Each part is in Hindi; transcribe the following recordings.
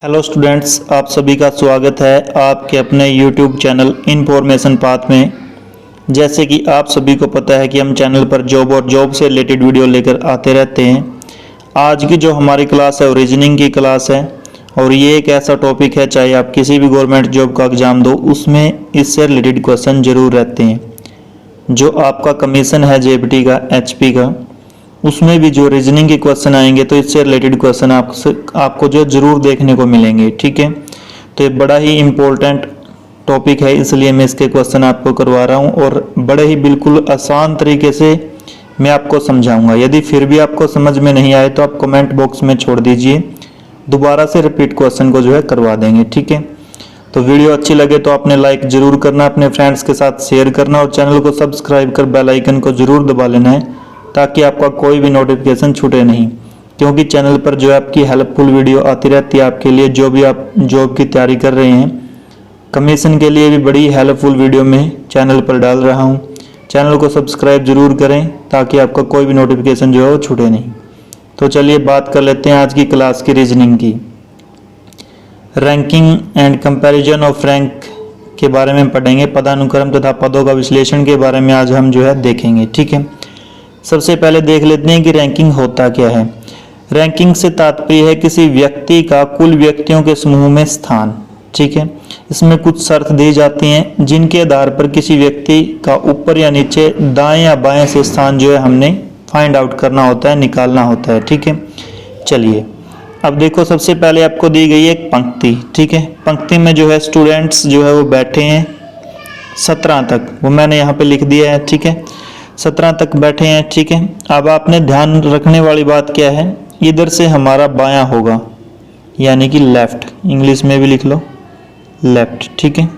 हेलो स्टूडेंट्स, आप सभी का स्वागत है आपके अपने यूट्यूब चैनल इन्फॉर्मेशन पाथ में। जैसे कि आप सभी को पता है कि हम चैनल पर जॉब और जॉब से रिलेटेड वीडियो लेकर आते रहते हैं। आज की जो हमारी क्लास है वो रीजनिंग की क्लास है और ये एक ऐसा टॉपिक है, चाहे आप किसी भी गवर्नमेंट जॉब का एग्ज़ाम दो उसमें इससे रिलेटेड क्वेश्चन जरूर रहते हैं। जो आपका कमीशन है जेबीटी का, एचपी का, उसमें भी जो रीजनिंग के क्वेश्चन आएंगे तो इससे रिलेटेड क्वेश्चन आपको जो जरूर देखने को मिलेंगे। ठीक है, तो ये बड़ा ही इम्पोर्टेंट टॉपिक है, इसलिए मैं इसके क्वेश्चन आपको करवा रहा हूँ और बड़े ही बिल्कुल आसान तरीके से मैं आपको समझाऊंगा। यदि फिर भी आपको समझ में नहीं आए तो आप कमेंट बॉक्स में छोड़ दीजिए, दोबारा से रिपीट क्वेश्चन को जो है करवा देंगे। ठीक है, तो वीडियो अच्छी लगे तो आपने लाइक जरूर करना, अपने फ्रेंड्स के साथ शेयर करना और चैनल को सब्सक्राइब कर बेल आइकन को जरूर दबा लेना है ताकि आपका कोई भी नोटिफिकेशन छूटे नहीं, क्योंकि चैनल पर जो है आपकी हेल्पफुल वीडियो आती रहती है आपके लिए। जो भी आप जॉब की तैयारी कर रहे हैं, कमीशन के लिए भी बड़ी हेल्पफुल वीडियो में चैनल पर डाल रहा हूं। चैनल को सब्सक्राइब जरूर करें ताकि आपका कोई भी नोटिफिकेशन जो है वो छूटे नहीं। तो चलिए बात कर लेते हैं आज की क्लास की रीजनिंग की। Ranking and comparison of rank के बारे में पढ़ेंगे। पदानुक्रम तथा पदों का विश्लेषण के बारे में आज हम जो है देखेंगे। ठीक है, सबसे पहले देख लेते हैं कि रैंकिंग होता क्या है। रैंकिंग से तात्पर्य है किसी व्यक्ति का कुल व्यक्तियों के समूह में स्थान। ठीक है, इसमें कुछ शर्त दी जाती हैं जिनके आधार पर किसी व्यक्ति का ऊपर या नीचे, दाएं या बाएं से स्थान जो है हमने फाइंड आउट करना होता है, निकालना होता है। ठीक है, चलिए अब देखो, सबसे पहले आपको दी गई है एक पंक्ति। ठीक है, पंक्ति में जो है स्टूडेंट्स जो है वो बैठे हैं 17 तक, वो मैंने यहाँ पे लिख दिया है। ठीक है, 17 तक बैठे हैं। ठीक है, अब आपने ध्यान रखने वाली बात क्या है, इधर से हमारा बायां होगा यानी कि लेफ्ट, इंग्लिश में भी लिख लो लेफ्ट। ठीक है,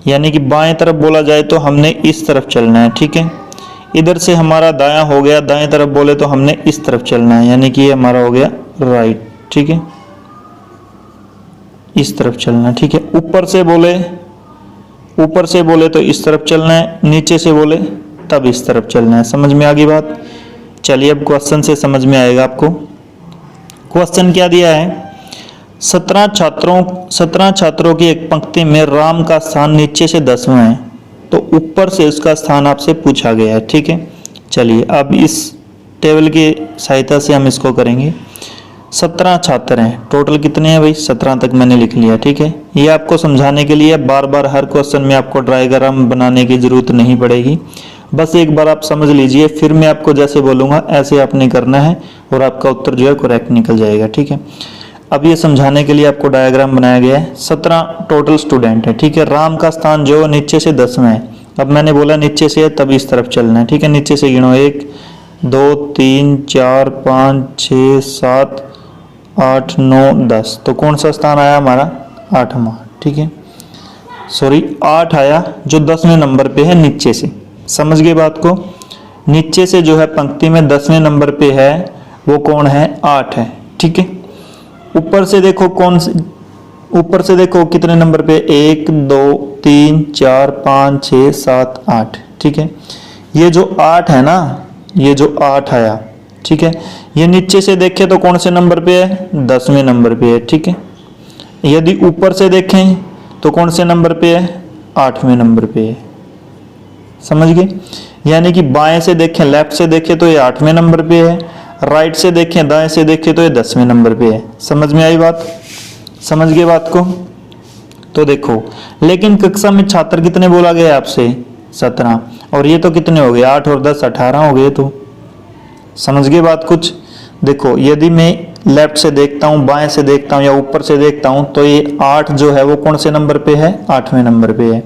यानी कि बाएं तरफ बोला जाए तो हमने इस तरफ चलना है। ठीक है, इधर से हमारा दायां हो गया, दाएं तरफ बोले तो हमने इस तरफ चलना है, यानी कि ये हमारा हो गया राइट। ठीक है, इस तरफ चलना है। ठीक है, ऊपर से बोले तो इस तरफ चलना है, नीचे से बोले तब इस तरफ चलना है। समझ में आ गई बात? चलिए अब क्वेश्चन से समझ में आएगा आपको। क्वेश्चन क्या दिया है, 17 छात्रों की एक पंक्ति में राम का स्थान नीचे से 10वां है, तो ऊपर से उसका स्थान आपसे पूछा गया है। ठीक है, चलिए अब इस टेबल की सहायता से हम इसको करेंगे। 17 छात्र हैं, टोटल कितने हैं भाई? 17 तक मैंने लिख लिया। ठीक है, ये आपको समझाने के लिए बार बार हर क्वेश्चन में आपको डायग्राम बनाने की जरूरत नहीं पड़ेगी, बस एक बार आप समझ लीजिए, फिर मैं आपको जैसे बोलूँगा ऐसे आपने करना है और आपका उत्तर जो है करेक्ट निकल जाएगा। ठीक है, अब ये समझाने के लिए आपको डायग्राम बनाया गया है। 17 टोटल स्टूडेंट है। ठीक है, राम का स्थान जो नीचे से 10वां है, अब मैंने बोला नीचे से है तब इस तरफ चलना है। ठीक है, नीचे से गिनो, 1 2 3 4 5 6 7 8 9 10, तो कौन सा स्थान आया हमारा? 8वां। ठीक है, सॉरी 8 आया जो 10वें नंबर पे है नीचे से। समझ गए बात को? नीचे से जो है पंक्ति में 10वें नंबर पे है वो कौन है? 8 है। ठीक है, ऊपर से देखो ऊपर से देखो कितने नंबर पे? 1 2 3 4 5 6 7 8। ठीक है, ये जो 8 है ना, ये जो 8 आया, ठीक है, ये नीचे से देखें तो कौन से नंबर पे है? 10वें नंबर पे है। ठीक है, यदि ऊपर से देखें तो कौन से नंबर पे है? 8वें नंबर पे है। समझ गए? यानी कि बाएं से देखें, लेफ्ट से देखें तो ये 8वें नंबर पे है, राइट से देखें, दाएं से देखें तो ये 10वें नंबर पे है। समझ में आई बात? समझ गए बात को? तो देखो, लेकिन कक्षा में छात्र कितने बोला गया आपसे? 17, और ये तो कितने हो गए? 8 और 10 18 हो गए। तो समझ गए बात कुछ? देखो, यदि मैं लेफ्ट से देखता हूँ, बाएं से देखता हूँ या ऊपर से देखता हूँ तो ये 8 जो है वो कौन से नंबर पे है? 8वें नंबर पे है।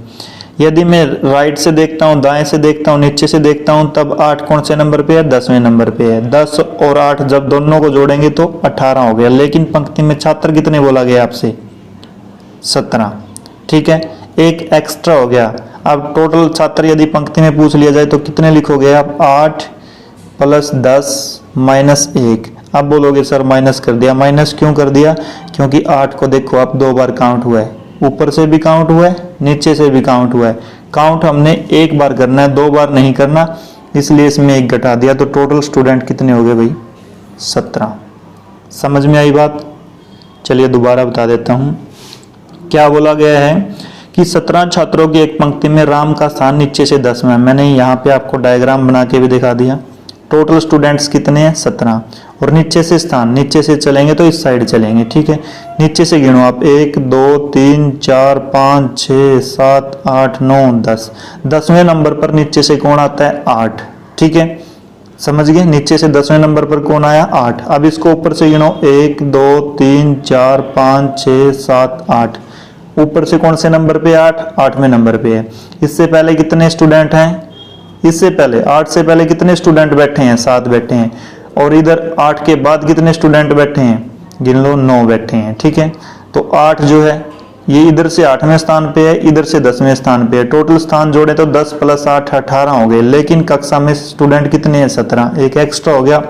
यदि मैं राइट से देखता हूँ, दाएं से देखता हूँ, नीचे से देखता हूँ, तब 8 कौन से नंबर पे है? 10वें नंबर पे है। 10 और 8 जब दोनों को जोड़ेंगे तो 18 हो गया। लेकिन पंक्ति में छात्र कितने बोला गया आपसे? 17। ठीक है, एक एक्स्ट्रा हो गया। अब टोटल छात्र यदि पंक्ति में पूछ लिया जाए तो कितने लिखोगे आप? 8 प्लस 10 माइनस 1। अब बोलोगे सर माइनस कर दिया। माइनस क्यों कर दिया? क्योंकि 8 को देखो आप 2 बार काउंट हुआ है, ऊपर से भी काउंट हुआ है, नीचे से भी काउंट हुआ है। काउंट हमने एक बार करना है, 2 बार नहीं करना, इसलिए इसमें 1 घटा दिया। तो टोटल स्टूडेंट कितने हो गए भाई? 17। समझ में आई बात? चलिए दोबारा बता देता हूँ। क्या बोला गया है कि 17 छात्रों की एक पंक्ति में राम का स्थान नीचे से 10 में है। मैंने यहाँ पे आपको डायग्राम बना के भी दिखा दिया। टोटल स्टूडेंट्स कितने हैं? 17। और नीचे से स्थान, नीचे से चलेंगे तो इस साइड चलेंगे, ठीक है। नीचे से गिनो आप, 1 2 3 4 5 6 7 8 9 10। 10वें नंबर पर नीचे से कौन आता है? 8, ठीक है। समझ गए? नीचे से 10वें नंबर पर कौन आया? 8। अब इसको ऊपर से गिनो, 1 2 3 4 5 6 7 8। ऊपर से कौन से नंबर पे? 8, 8वें नंबर पे है। इससे पहले कितने स्टूडेंट हैं? इससे पहले 8 से पहले कितने स्टूडेंट बैठे हैं? 7 बैठे हैं। और इधर 8 के बाद कितने स्टूडेंट बैठे हैं? गिन लो, 9 बैठे हैं, ठीक है। तो 8 जो है ये इधर से 8वें स्थान पे है, इधर से 10वें स्थान पे है। टोटल स्थान जोड़े तो 10 + 8 18 हो गए। लेकिन कक्षा में स्टूडेंट कितने हैं? 17। एक एक्स्ट्रा हो गया,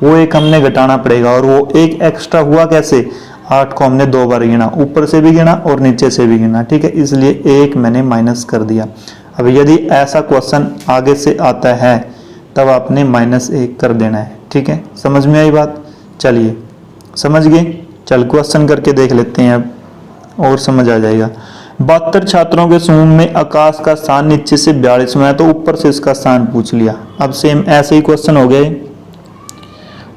वो एक हमने घटाना पड़ेगा। और वो एक एक्स्ट्रा हुआ कैसे? 8 को हमने 2 बार गिना, ऊपर से भी गिना और नीचे से भी गिना, ठीक है। इसलिए 1 मैंने माइनस कर दिया। अब यदि ऐसा क्वेश्चन आगे से आता है तब आपने -1 कर देना है, ठीक है। समझ में आई बात? चलिए, समझ गए? चल क्वेश्चन करके देख लेते हैं अब और समझ आ जाएगा। 72 छात्रों के समूह में आकाश का स्थान नीचे से 42 में है, तो ऊपर से इसका स्थान पूछ लिया। अब सेम ऐसे ही क्वेश्चन हो गए।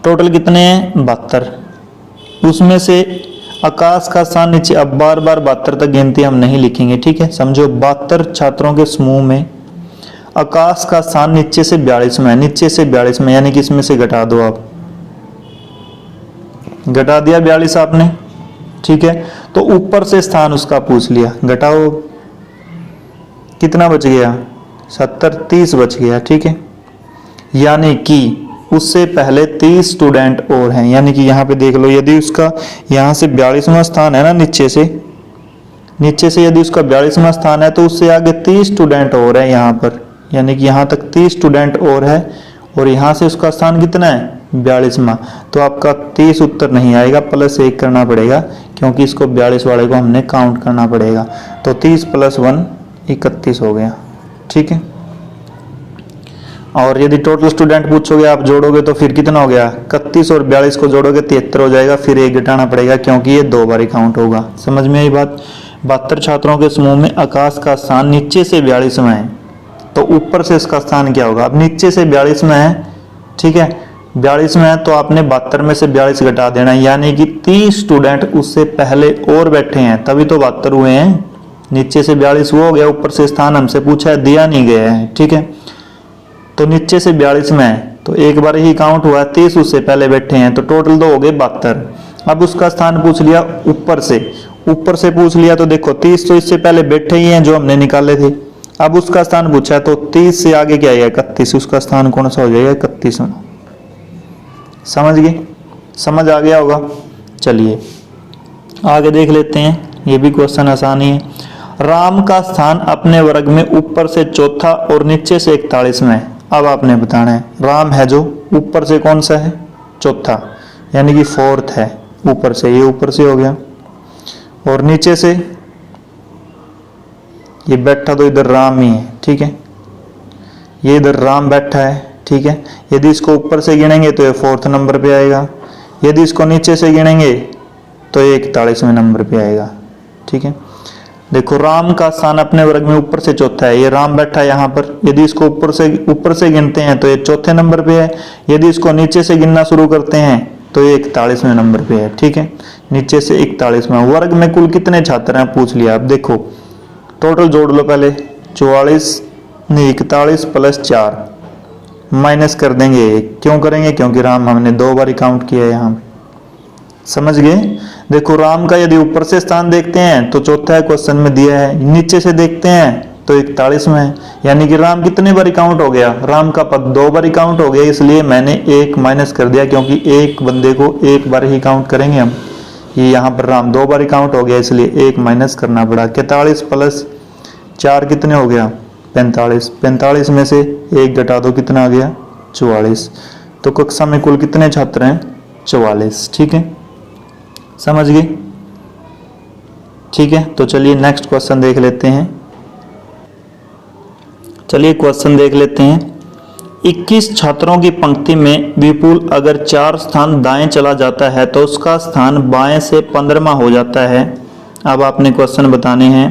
टोटल कितने हैं? 72। उसमें से आकाश का स्थान नीचे, अब बार बार 72 तक गिनती हम नहीं लिखेंगे, ठीक है। समझो, 72 छात्रों के समूह में आकाश का स्थान नीचे से 42 में है। नीचे से 42 में यानी कि इसमें से घटा दो आप। घटा दिया 42 आपने, ठीक है। तो ऊपर से स्थान उसका पूछ लिया, घटाओ, कितना बच गया? 70, 30 बच गया, ठीक है। यानी कि उससे पहले 30 स्टूडेंट और हैं। यानी कि यहाँ पे देख लो, यदि उसका यहाँ से 42वां स्थान है ना, नीचे से यदि उसका 42वां स्थान है तो उससे आगे 30 स्टूडेंट और है यहाँ पर। यानी कि यहाँ तक 30 स्टूडेंट और है और यहाँ से उसका स्थान कितना है? 42वां। तो आपका 30 उत्तर नहीं आएगा, +1 करना पड़ेगा, क्योंकि इसको 42 वाले को हमने काउंट करना पड़ेगा। तो 30 + 1 31 हो गया, ठीक है। और यदि टोटल स्टूडेंट पूछोगे आप, जोड़ोगे तो फिर कितना हो गया? 31 और 42 को जोड़ोगे 73 हो जाएगा। फिर 1 घटाना पड़ेगा, क्योंकि ये 2 बार काउंट होगा। समझ में आई बात? 72 छात्रों के समूह में आकाश का स्थान नीचे से 42 में है, तो ऊपर से इसका स्थान क्या होगा? अब नीचे से 42 में है, ठीक है। 42 में है तो आपने 72 में से 42 घटा देना है। यानी कि 30 स्टूडेंट उससे पहले और बैठे हैं, तभी तो 72 हुए हैं। नीचे से 42 वो हो गया, ऊपर से स्थान हमसे पूछा है, दिया नहीं गया है, ठीक है। तो नीचे से 42 में है तो एक बार ही काउंट हुआ, 30 उससे पहले बैठे हैं, तो टोटल 2 हो गए 72। अब उसका स्थान पूछ लिया ऊपर से पूछ लिया, तो देखो 30 तो इससे पहले बैठे ही हैं जो हमने निकाले थे। अब उसका स्थान पूछा है तो 30 से आगे क्या आएगा? 31। उसका स्थान कौन सा हो जाएगा? 31। समझ गए? समझ आ गया होगा। चलिए आगे देख लेते हैं, ये भी क्वेश्चन आसान ही है। राम का स्थान अपने वर्ग में ऊपर से 4था और नीचे से 41 में है। अब आपने बताना है, राम है जो ऊपर से कौन सा है? 4था, यानी कि 4th है ऊपर से, ये ऊपर से हो गया। और नीचे से ये बैठा तो इधर राम ही है, ठीक है। ये इधर राम बैठा है, ठीक है। यदि इसको ऊपर से गिनेंगे तो ये 4th नंबर पे आएगा। यदि इसको नीचे से गिनेंगे तो ये 41वें नंबर पे आएगा, ठीक है। देखो, राम का स्थान अपने वर्ग में ऊपर से 4था है, ये राम बैठा है यहाँ पर। यदि इसको ऊपर से गिनते हैं तो ये 4थे नंबर पे है। यदि इसको नीचे से गिनना शुरू करते हैं तो ये 41वें नंबर पे है, ठीक है। नीचे से 41वां। वर्ग में कुल कितने छात्र हैं पूछ लिया। अब देखो टोटल जोड़ लो पहले, 41 नहीं 41 + 4 माइनस कर देंगे 1। क्यों करेंगे? क्योंकि राम हमने 2 बार काउंट किया है यहाँ पे। समझ गए? देखो, राम का यदि ऊपर से स्थान देखते हैं तो 4था है, क्वेश्चन में दिया है। नीचे से देखते हैं तो 41 में है, यानी कि राम कितने बारी काउंट हो गया? राम का पद 2 बारी काउंट हो गया, इसलिए मैंने 1 माइनस कर दिया, क्योंकि एक बंदे को 1 बार ही काउंट करेंगे हम। ये यहाँ पर राम 2 बारी काउंट हो गया, इसलिए 1 माइनस करना पड़ा। 41 + 4 कितने हो गया? 45। 45 में से 1 घटा दो, कितना आ गया? 44। तो कक्षा में कुल कितने छात्र हैं? 44, ठीक है। समझ गए? ठीक है, तो चलिए नेक्स्ट क्वेश्चन देख लेते हैं। चलिए क्वेश्चन देख लेते हैं। 21 छात्रों की पंक्ति में विपुल अगर 4 स्थान दाएं चला जाता है तो उसका स्थान बाएं से 15वां हो जाता है। अब आपने क्वेश्चन बताने हैं।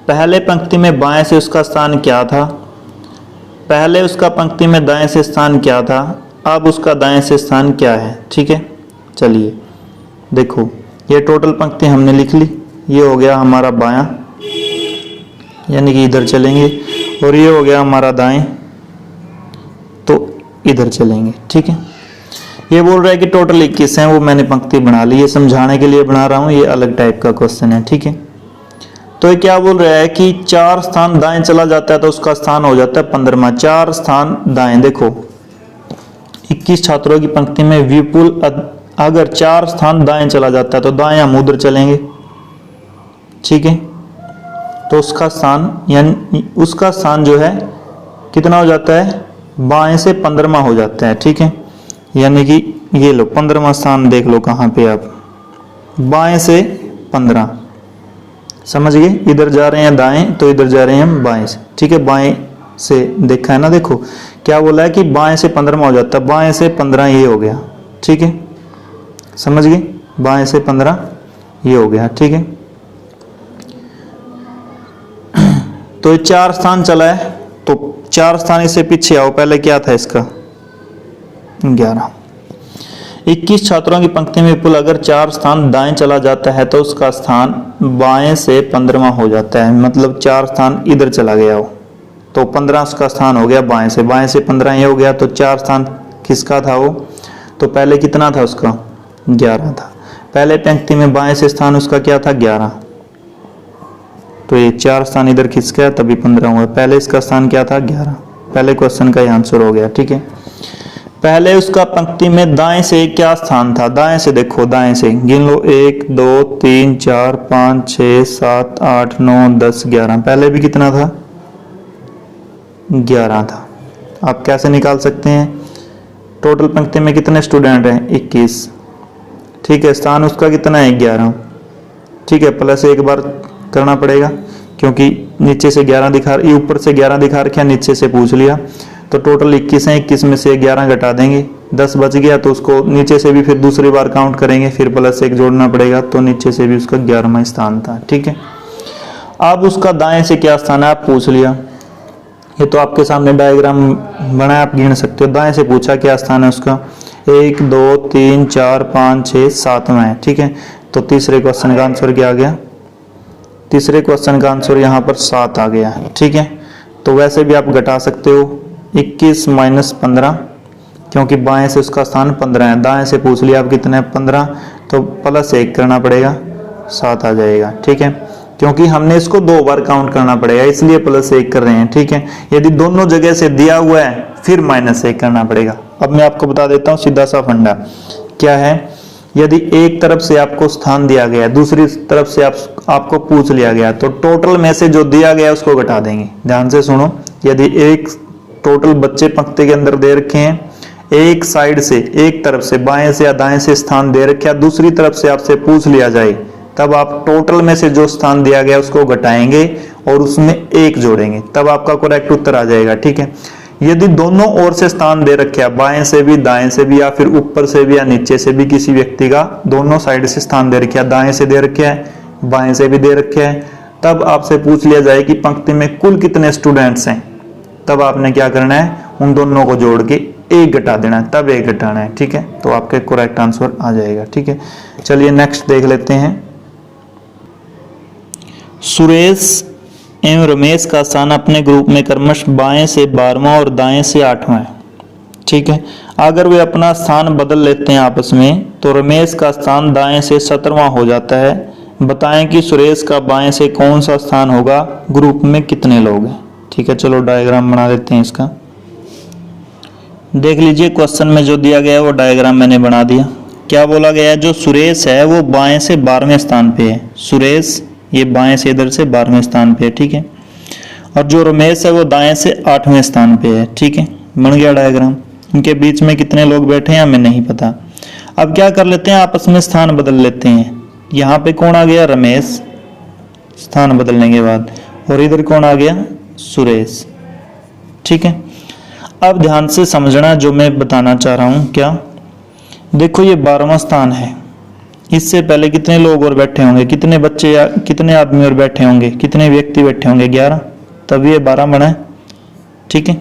पहले पंक्ति में बाएं से उसका स्थान क्या था, पहले उसका पंक्ति में दाएं से स्थान क्या था, अब उसका दाएं से स्थान क्या है। ठीक है, चलिए देखो, ये टोटल पंक्ति हमने लिख ली। ये हो गया हमारा बायां, यानी कि इधर चलेंगे, और ये हो गया हमारा दाएं, तो इधर चलेंगे। ठीक है, ये बोल रहा है कि टोटल 21 हैं, वो मैंने पंक्ति बना ली, ये समझाने के लिए बना रहा हूँ, ये अलग टाइप का क्वेश्चन है। ठीक है, तो ये क्या बोल रहा है कि 4 स्थान दाएं चला जाता है तो उसका स्थान हो जाता है 15वां। 4 स्थान दाएं, देखो 21 छात्रों की पंक्ति में विपुल अगर 4 स्थान दाएं चला जाता है तो दाएं हम उधर चलेंगे। ठीक है, तो उसका स्थान यानी उसका स्थान जो है कितना हो जाता है, बाएं से 15वां हो जाता है। ठीक है, यानी कि ये लो 15वां स्थान देख लो कहाँ पे, आप बाएं से 15, समझ गए। इधर जा रहे हैं दाएं तो इधर जा रहे हैं हम बाएं से। ठीक है, बाएं से देखा है ना, देखो क्या बोला है कि बाएं से 15वां हो जाता है, बाएं से 15 ये हो गया। ठीक है, समझ गए, बाएं से 15 ये हो गया। ठीक है, तो ये 4 स्थान चला है, तो 4 स्थान इससे पीछे आओ, पहले क्या था इसका 11। 21 छात्रों की पंक्ति में विपुल अगर 4 स्थान दाएं चला जाता है तो उसका स्थान बाएं से 15वां हो जाता है, मतलब 4 स्थान इधर चला गया हो तो 15 उसका स्थान हो गया बाएं से, बाएं से 15 ये हो गया। तो 4 स्थान किसका था वो, तो पहले कितना था उसका 11 था। पहले पंक्ति में बाएं से स्थान उसका क्या था 11, तो ये 4 स्थान इधर खिसका तभी 15 हुआ। पहले इसका स्थान क्या था 11, पहले क्वेश्चन का आंसर हो गया। ठीक है, पहले उसका पंक्ति में दाएं से क्या स्थान था, दाएं से देखो, दाएं से गिन लो 1 2 3 4 5 6 7 8 9 10 11, पहले भी कितना था 11 था। आप कैसे निकाल सकते हैं, टोटल पंक्ति में कितने स्टूडेंट हैं 21। ठीक है, स्थान उसका कितना है 11। ठीक है, प्लस एक बार करना पड़ेगा क्योंकि नीचे से 11 दिखा, ये ऊपर से 11 दिखा रखा, नीचे से पूछ लिया, तो टोटल 21 है, 21 में से 11 घटा देंगे, 10 बच गया, तो उसको नीचे से भी फिर दूसरी बार काउंट करेंगे, फिर प्लस 1 जोड़ना पड़ेगा, तो नीचे से भी उसका 11वां स्थान था। ठीक है, अब उसका दाएं से क्या स्थान है आप पूछ लिया, ये तो आपके सामने डायग्राम बना, आप गिन सकते हो। दाएं से पूछा क्या स्थान है उसका, 1 2 3 4 5 6 7वां है। ठीक है, तो तीसरे क्वेश्चन का आंसर क्या आ गया, तीसरे क्वेश्चन का आंसर यहाँ पर 7 आ गया। ठीक है, तो वैसे भी आप घटा सकते हो 21 माइनस 15, क्योंकि बाएं से उसका स्थान 15 है, दाएं से पूछ लिया आप कितने 15, तो प्लस 1 करना पड़ेगा, 7 आ जाएगा। ठीक है, क्योंकि हमने इसको 2 बार काउंट करना पड़ेगा इसलिए प्लस 1 कर रहे हैं। ठीक है, यदि दोनों जगह से दिया हुआ है फिर माइनस 1 करना पड़ेगा। अब मैं आपको बता देता हूँ सीधा सा फंडा क्या है, यदि एक तरफ से आपको स्थान दिया गया, दूसरी तरफ से आपको पूछ लिया गया, तो टोटल में से जो दिया गया उसको घटा देंगे। ध्यान से सुनो, यदि एक टोटल बच्चे पंक्ति के अंदर दे रखे हैं, एक साइड से, एक तरफ से बाएं से या दाएं से स्थान दे रखे, दूसरी तरफ से आपसे पूछ लिया जाए, तब आप टोटल में से जो स्थान दिया गया उसको घटाएंगे और उसमें 1 जोड़ेंगे, तब आपका करेक्ट उत्तर आ जाएगा। ठीक है, यदि दोनों ओर से स्थान दे रखे हैं, बाएं से भी दाएं से भी, या फिर ऊपर से भी या नीचे से भी, किसी व्यक्ति का दोनों साइड से स्थान दे रखे हैं, दाएं से दे रखे हैं बाएं से भी दे रखे हैं, तब आपसे पूछ लिया जाए कि पंक्ति में कुल कितने स्टूडेंट्स हैं, तब आपने क्या करना है, उन दोनों को जोड़ के 1 घटा देना है, तब 1 घटाना है। ठीक है, तो आपके करेक्ट आंसर आ जाएगा। ठीक है, चलिए नेक्स्ट देख लेते हैं। सुरेश एवं रमेश का स्थान अपने ग्रुप में क्रमश बाएं से 12वां और दाएं से 8वां है। ठीक है, अगर वे अपना स्थान बदल लेते हैं आपस में तो रमेश का स्थान दाएं से 17वां हो जाता है। बताएं कि सुरेश का बाएं से कौन सा स्थान होगा, ग्रुप में कितने लोग हैं। ठीक है, चलो डायग्राम बना देते हैं इसका। देख लीजिए क्वेश्चन में जो दिया गया है वो डायग्राम मैंने बना दिया। क्या बोला गया है, जो सुरेश है वो बाएं से 12वें स्थान पे है, सुरेश ये बाएं से इधर से 12वें स्थान पे है। ठीक है, और जो रमेश है वो दाएं से 8वें स्थान पे है। ठीक है, बन गया डायग्राम। इनके बीच में कितने लोग बैठे हैं हमें नहीं पता। अब क्या कर लेते हैं, आपस में स्थान बदल लेते हैं। यहाँ पे कौन आ गया, रमेश, स्थान बदलने के बाद, और इधर कौन आ गया, सुरेश। ठीक है, अब ध्यान से समझना जो मैं बताना चाह रहा हूँ। क्या, देखो ये 12वां स्थान है, इससे पहले कितने लोग और बैठे होंगे, कितने बच्चे या कितने आदमी और बैठे होंगे, कितने व्यक्ति बैठे होंगे, 11, तभी ये 12 बना है। ठीक है,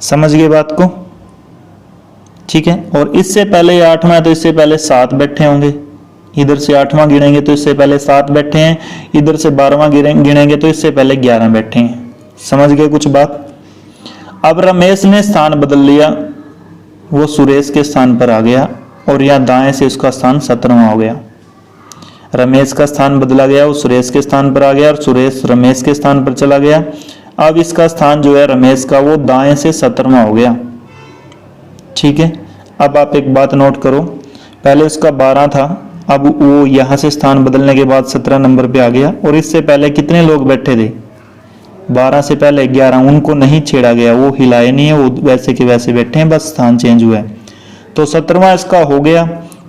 समझ गए बात को। ठीक है, और इससे पहले ये 8वां है तो इससे पहले 7 बैठे होंगे, इधर से 8वां गिनेंगे तो इससे पहले 7 बैठे हैं, इधर से 12वां गिनेंगे तो इससे पहले 11 बैठे हैं। समझ गए कुछ बात। अब रमेश ने स्थान बदल लिया, वो सुरेश के स्थान पर आ गया और यहाँ दाएं से उसका स्थान 17वां हो गया। रमेश का स्थान बदला गया, वो सुरेश के स्थान पर आ गया और सुरेश रमेश के स्थान पर चला गया। अब इसका स्थान जो है रमेश का वो दाएं से 17वां हो गया। ठीक है, अब आप एक बात नोट करो, पहले उसका 12 था, अब वो यहाँ से स्थान बदलने के बाद 17 नंबर पे आ गया। और इससे पहले कितने लोग बैठे थे, 12 से पहले 11, उनको नहीं छेड़ा गया, वो हिलाए नहीं है, वो वैसे के वैसे बैठे हैं, बस स्थान चेंज हुआ है। तो 17वां इसका हो गया,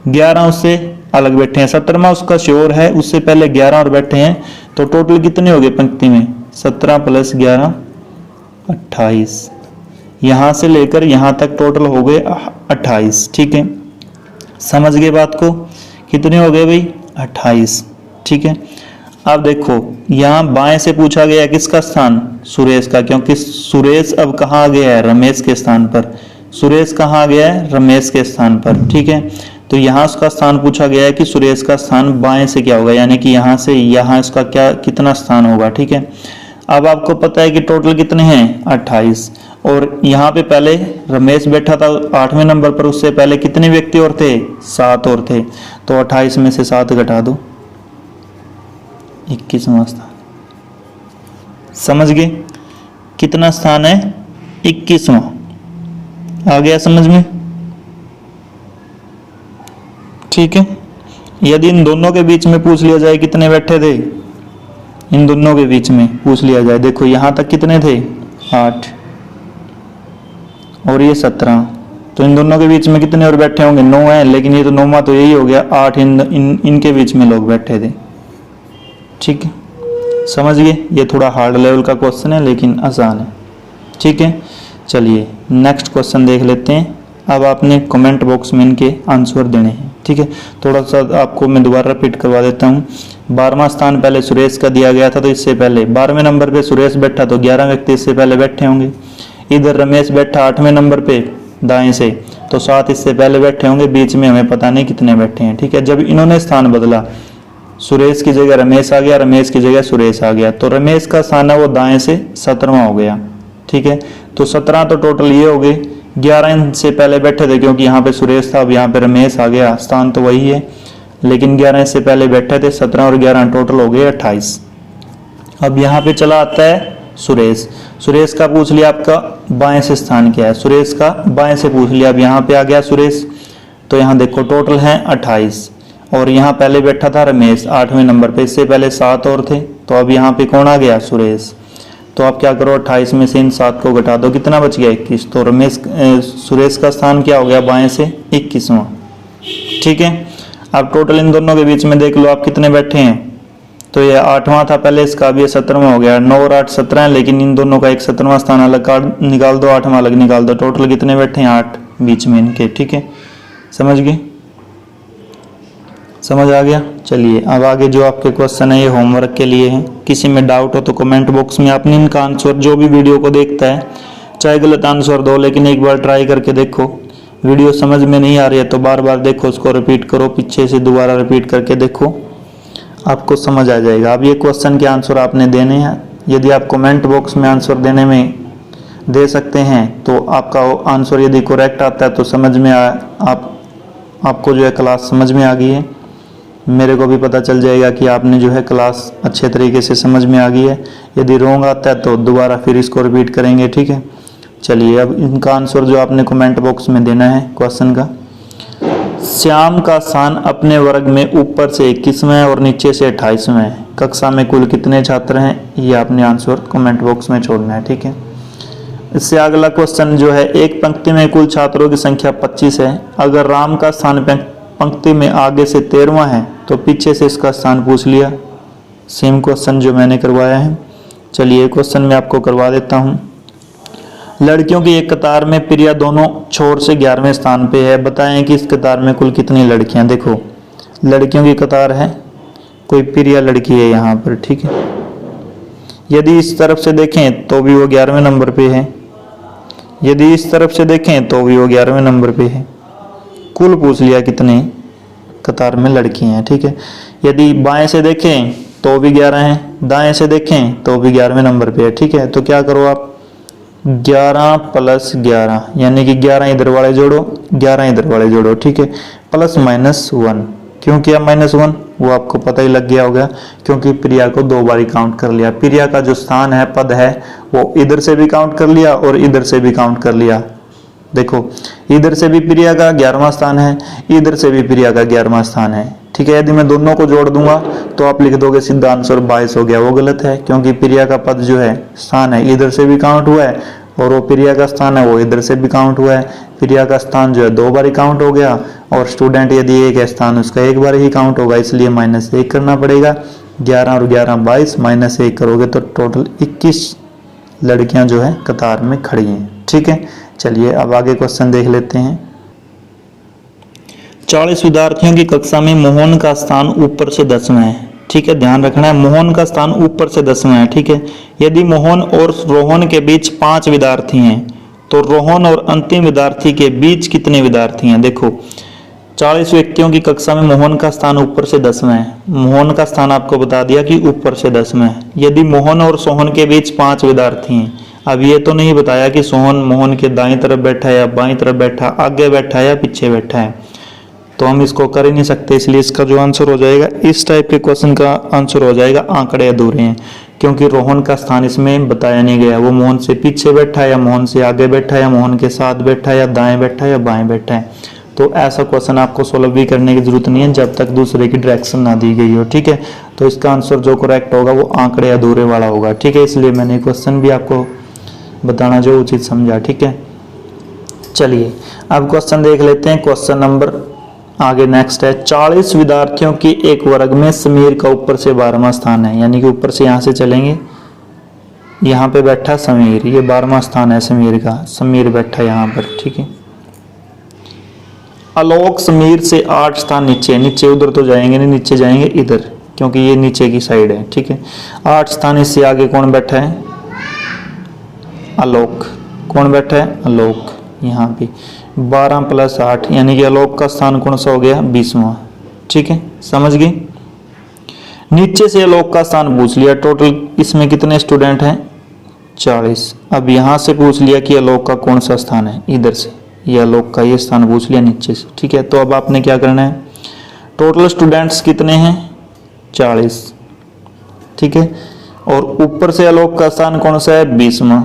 11 उससे अलग बैठे हैं, 17वां उसका श्योर है, उससे पहले 11 और बैठे हैं। तो टोटल कितने हो गए पंक्ति में, 17 + 11 28, यहां से लेकर यहां तक टोटल हो गए 28। ठीक है, समझ गए बात को, कितने हो गए भाई, 28। ठीक है, अब देखो यहाँ बाएं से पूछा गया किसका स्थान, सुरेश का, क्योंकि सुरेश अब कहाँ आ गया है, रमेश के स्थान पर। सुरेश कहाँ आ गया है, रमेश के स्थान पर। ठीक है, तो यहाँ उसका स्थान पूछा गया है कि सुरेश का स्थान बाएं से क्या होगा, यानी कि यहाँ से यहाँ इसका क्या कितना स्थान होगा। ठीक है, अब आपको पता है कि टोटल कितने हैं, 28, और यहाँ पे पहले रमेश बैठा था 8वें नंबर पर, उससे पहले कितने व्यक्ति और थे, 7 और थे। तो 28 में से 7 घटा दो, 21वां स्थान। समझ गए, कितना स्थान है, 21वां। आ गया समझ में। ठीक है, यदि इन दोनों के बीच में पूछ लिया जाए कितने बैठे थे, इन दोनों के बीच में पूछ लिया जाए, देखो यहां तक कितने थे, 8 और ये 17, तो इन दोनों के बीच में कितने और बैठे होंगे, 9 है, लेकिन ये तो 9वां तो यही हो गया, 8 इनके बीच में लोग बैठे थे। ठीक है, समझ गए। ये थोड़ा हार्ड लेवल का क्वेश्चन है लेकिन आसान है। ठीक है, चलिए नेक्स्ट क्वेश्चन देख लेते हैं। अब आपने कमेंट बॉक्स में इनके आंसर देने हैं। ठीक है, थोड़ा सा आपको मैं दोबारा रिपीट करवा देता हूँ। 12वां स्थान पहले सुरेश का दिया गया था, तो इससे पहले 12वें नंबर पे सुरेश बैठा, तो 11 व्यक्ति इससे पहले बैठे होंगे। इधर रमेश बैठा 8वें नंबर पे दाएं से, तो 7 इससे पहले बैठे होंगे, बीच में हमें पता नहीं कितने बैठे हैं। ठीक है, जब इन्होंने स्थान बदला, सुरेश की जगह रमेश आ गया, रमेश की जगह सुरेश आ गया, तो रमेश का स्थान है वो दाएं से 17वां हो गया। ठीक है, तो 17 तो टोटल ये हो गए, 11 इनसे पहले बैठे थे क्योंकि यहाँ पे सुरेश था, अब यहाँ पे रमेश आ गया, स्थान तो वही है, लेकिन 11 इससे पहले बैठे थे, 17 और 11 टोटल हो गए 28। अब यहाँ पे चला आता है सुरेश। सुरेश का पूछ लिया आपका बाएं से स्थान क्या है, सुरेश का बाएं से पूछ लिया, अब यहाँ पे आ गया सुरेश, तो यहाँ देखो टोटल है 28, और यहाँ पहले बैठा था रमेश 8वें नंबर पे, इससे पहले 7 और थे, तो अब यहाँ पे कौन आ गया, सुरेश। तो आप क्या करो, 28 में से इन 7 को घटा दो, कितना बच गया, 21। तो सुरेश का स्थान क्या हो गया, बाएं से 21वां। ठीक है, अब टोटल इन दोनों के बीच में देख लो आप कितने बैठे हैं, तो ये 8वां था पहले, इसका अब ये 17वां हो गया। 9 और 8 17 है, लेकिन इन दोनों का एक 17वां स्थान अलग निकाल दो, 8वां अलग निकाल दो, टोटल कितने बैठे हैं, 8 बीच में इनके। ठीक है, समझ गए, समझ आ गया। चलिए अब आगे जो आपके क्वेश्चन है ये होमवर्क के लिए है, किसी में डाउट हो तो कमेंट बॉक्स में आपने इनका आंसर, जो भी वीडियो को देखता है चाहे गलत आंसर दो, लेकिन एक बार ट्राई करके देखो। वीडियो समझ में नहीं आ रही है तो बार बार देखो, उसको रिपीट करो, पीछे से दोबारा रिपीट करके देखो, आपको समझ आ जाएगा। अब ये क्वेश्चन के आंसर आपने देने हैं, यदि आप कमेंट बॉक्स में आंसर देने में दे सकते हैं तो आपका आंसर यदि करेक्ट आता है तो समझ में आपको जो है क्लास समझ में आ गई है, मेरे को भी पता चल जाएगा कि आपने जो है क्लास अच्छे तरीके से समझ में आ गई है। यदि रॉन्ग आता है तो दोबारा फिर इसको रिपीट करेंगे। ठीक है, चलिए अब इनका आंसर जो आपने कमेंट बॉक्स में देना है क्वेश्चन का। श्याम का स्थान अपने वर्ग में ऊपर से 21वां है और नीचे से 28वां है। कक्षा में कुल कितने छात्र हैं, ये आपने आंसर कमेंट बॉक्स में छोड़ना है। ठीक है, इससे अगला क्वेश्चन जो है, एक पंक्ति में कुल छात्रों की संख्या 25 है, अगर राम का स्थान पंक्ति में आगे से 13वां है तो पीछे से इसका स्थान पूछ लिया। सेम क्वेश्चन जो मैंने करवाया है, चलिए क्वेश्चन मैं आपको करवा देता हूँ। लड़कियों की एक कतार में प्रिया दोनों छोर से 11वें स्थान पे है। बताएं कि इस कतार में कुल कितनी लड़कियां। देखो लड़कियों की कतार है, कोई प्रिया लड़की है यहाँ पर, ठीक है। यदि इस तरफ से देखें तो भी वो 11वें नंबर पे है, यदि इस तरफ से देखें तो भी वो 11वें नंबर पे है। कुल पूछ लिया कितने कतार में लड़कियां हैं, ठीक है। यदि बाएं से देखें तो भी 11 हैं, दाएं से देखें तो भी 11वें नंबर पे है, ठीक है। तो क्या करो आप 11 प्लस 11 यानी कि 11 इधर वाले जोड़ो, 11 इधर वाले जोड़ो, ठीक है। प्लस माइनस 1, क्यों किया -1 वो आपको पता ही लग गया होगा, क्योंकि प्रिया को 2 बार काउंट कर लिया। प्रिया का जो स्थान है, पद है, वो इधर से भी काउंट कर लिया और इधर से भी काउंट कर लिया। देखो इधर से भी प्रिया का 11वां स्थान है, इधर से भी प्रिया का 11वां स्थान है, ठीक है। यदि मैं दोनों को जोड़ दूंगा तो आप लिख दोगे सीधा आंसर 22 हो गया। वो गलत है, क्योंकि प्रिया का पद जो है, स्थान है, इधर से भी काउंट हुआ है और वो प्रिया का स्थान है वो इधर से भी काउंट हुआ है। प्रिया का स्थान जो है 2 बार ही काउंट हो गया और स्टूडेंट यदि एक है स्थान उसका 1 बार ही काउंट होगा, इसलिए -1 करना पड़ेगा। 11 और 11 22, -1 करोगे तो टोटल 21 लड़कियां जो है कतार में खड़ी हैं, ठीक है। चलिए अब आगे क्वेश्चन देख लेते हैं। 40 विद्यार्थियों की कक्षा में मोहन का स्थान ऊपर से 10वां है, ठीक है। ध्यान रखना है मोहन का स्थान ऊपर से 10वां है, ठीक है। यदि मोहन और रोहन के बीच 5 विद्यार्थी हैं तो रोहन और अंतिम विद्यार्थी के बीच कितने विद्यार्थी हैं। देखो 40 व्यक्तियों की कक्षा में मोहन का स्थान ऊपर से 10वां है। मोहन का स्थान आपको बता दिया कि ऊपर से 10वां है। यदि मोहन और सोहन के बीच 5 विद्यार्थी हैं, अब ये तो नहीं बताया कि सोहन मोहन के दाईं तरफ बैठा है या बाईं तरफ बैठा, आगे बैठा है या पीछे बैठा है, तो हम इसको कर ही नहीं सकते। इसलिए इसका जो आंसर हो जाएगा, इस टाइप के क्वेश्चन का आंसर हो जाएगा आंकड़े अधूरे हैं, क्योंकि रोहन का स्थान इसमें बताया नहीं गया। वो मोहन से पीछे बैठा है या मोहन से आगे बैठा है या मोहन के साथ बैठा है या दाएं बैठा है या बाएं बैठा है। तो ऐसा क्वेश्चन आपको सोल्व भी करने की जरूरत नहीं है जब तक दूसरे की डायरेक्शन ना दी गई हो, ठीक है। तो इसका आंसर जो करेक्ट होगा वो आंकड़े अधूरे वाला होगा, ठीक है। इसलिए मैंने क्वेश्चन भी आपको बताना जो उचित समझा, ठीक है। चलिए अब क्वेश्चन देख लेते हैं। क्वेश्चन नंबर आगे नेक्स्ट है, 40 विद्यार्थियों की एक वर्ग में समीर का ऊपर से 12वां स्थान है, यानी कि ऊपर से यहाँ से चलेंगे, यहाँ पे बैठा समीर, ये 12वां स्थान है समीर का, समीर बैठा यहाँ पर, ठीक है। आलोक समीर से 8 स्थान नीचे, नीचे उधर तो जाएंगे नहीं, नीचे जाएंगे इधर, क्योंकि ये नीचे की साइड है, ठीक है। 8 स्थान इससे आगे कौन बैठा है, आलोक। कौन बैठा है, आलोक यहाँ पे। 12 प्लस 8 यानी कि आलोक का स्थान कौन सा हो गया, 20वां, ठीक है। समझ गए। नीचे से आलोक का स्थान पूछ लिया, टोटल इसमें कितने स्टूडेंट हैं, 40। अब यहाँ से पूछ लिया कि आलोक का कौन सा स्थान है, इधर से ये आलोक का ये स्थान पूछ लिया नीचे से, ठीक है। तो अब आपने क्या करना है, टोटल स्टूडेंट्स कितने हैं, 40, ठीक है। और ऊपर से आलोक का स्थान कौन सा है, 20वां।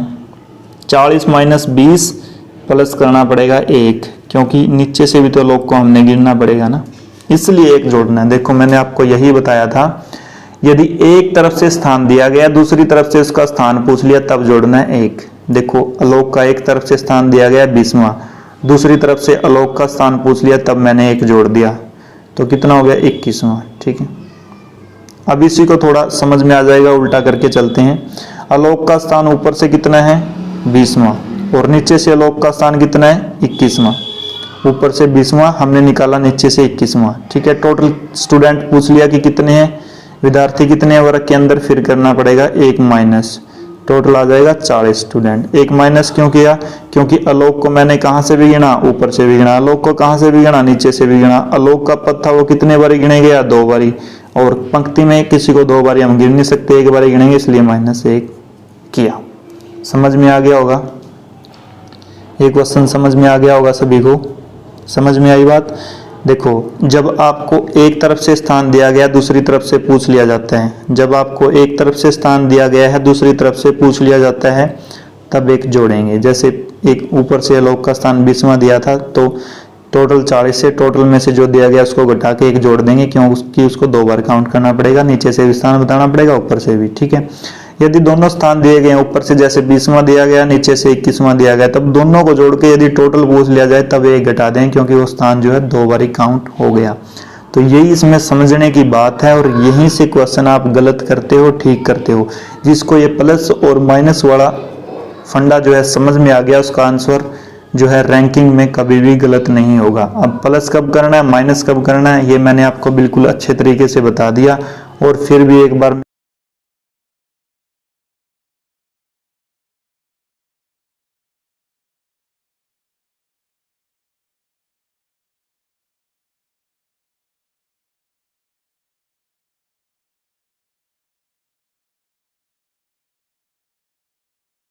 40 माइनस 20 प्लस करना पड़ेगा 1, क्योंकि नीचे से भी तो आलोक को हमने गिनना पड़ेगा ना, इसलिए 1 जोड़ना है। देखो मैंने आपको यही बताया था, यदि एक तरफ से स्थान दिया गया, दूसरी तरफ से उसका स्थान पूछ लिया, तब जोड़ना है 1। देखो आलोक का एक तरफ से स्थान दिया गया 20वां, दूसरी तरफ से आलोक का स्थान पूछ लिया, तब मैंने 1 जोड़ दिया, तो कितना हो गया, 21वां, ठीक है। अब इसी को थोड़ा समझ में आ जाएगा, उल्टा करके चलते हैं। आलोक का स्थान ऊपर से कितना है, 20वां, और नीचे से आलोक का स्थान कितना है, 21वां। ऊपर से 20वां हमने निकाला, नीचे से 21वां, ठीक है। टोटल स्टूडेंट पूछ लिया कि कितने हैं, विद्यार्थी कितने हैं वर्ग के अंदर, फिर करना पड़ेगा 1 माइनस, टोटल आ जाएगा 40 स्टूडेंट। 1 माइनस क्यों किया, क्योंकि आलोक को मैंने कहां से भी गिना, ऊपर से भी गिना, आलोक को कहां से भी गिना, नीचे से भी गिना। आलोक का पद था वो कितने बारी गिने गया, 2 बारी, और पंक्ति में किसी को 2 बारी हम गिन नहीं सकते, 1 बारी गिनेंगे, इसलिए -1 किया। समझ में आ गया होगा, ये क्वेश्चन समझ में आ गया होगा सभी को, समझ में आई बात। देखो जब आपको एक तरफ से स्थान दिया गया, दूसरी तरफ से पूछ लिया जाता है, जब आपको एक तरफ से स्थान दिया गया है, दूसरी तरफ से पूछ लिया जाता है, तब 1 जोड़ेंगे। जैसे एक ऊपर से आलोक का स्थान 20वां दिया था, तो टोटल 40 से टोटल में से जो दिया गया उसको घटा के 1 जोड़ देंगे, क्योंकि उसको 2 बार काउंट करना पड़ेगा, नीचे से भी स्थान बताना पड़ेगा, ऊपर से भी, ठीक है। यदि दोनों स्थान दिए गए, ऊपर से जैसे 20वां दिया गया, नीचे से 21वां दिया गया, तब दोनों को जोड़ के यदि टोटल पूछ लिया जाए तब 1 घटा दें, क्योंकि वो स्थान जो है 2 बार काउंट हो गया। तो यही इसमें समझने की बात है, और यहीं से क्वेश्चन आप गलत करते हो, ठीक करते हो। जिसको ये प्लस और माइनस वाला फंडा जो है समझ में आ गया, उसका आंसर जो है रैंकिंग में कभी भी गलत नहीं होगा। अब प्लस कब करना है, माइनस कब करना है, ये मैंने आपको बिल्कुल अच्छे तरीके से बता दिया। और फिर भी एक बार